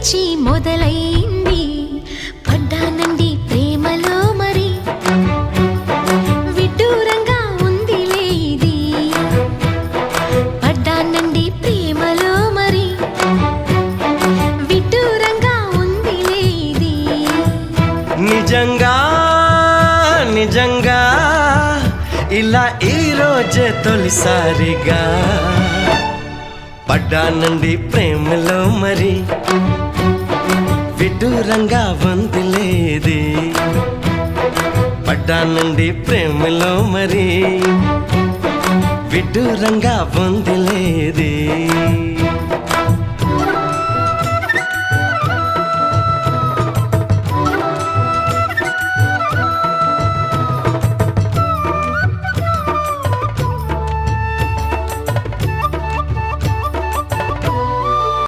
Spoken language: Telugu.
పిచ్చి మొదలైంది పడ్డానండి ప్రేమలో మరి విడ్డూరంగా ఉందిలే ఇది పడ్డానండి ప్రేమలో మరి విడ్డూరంగా ఉందిలే ఇది నిజంగా నిజంగా ఇలా ఈ రోజే తొలిసారిగా పడ్డానండి ప్రేమలో మరి విడ్డూరంగా వందిలేది పడ్డానండి ప్రేమలో మరి విడ్డూరంగా వందిలేది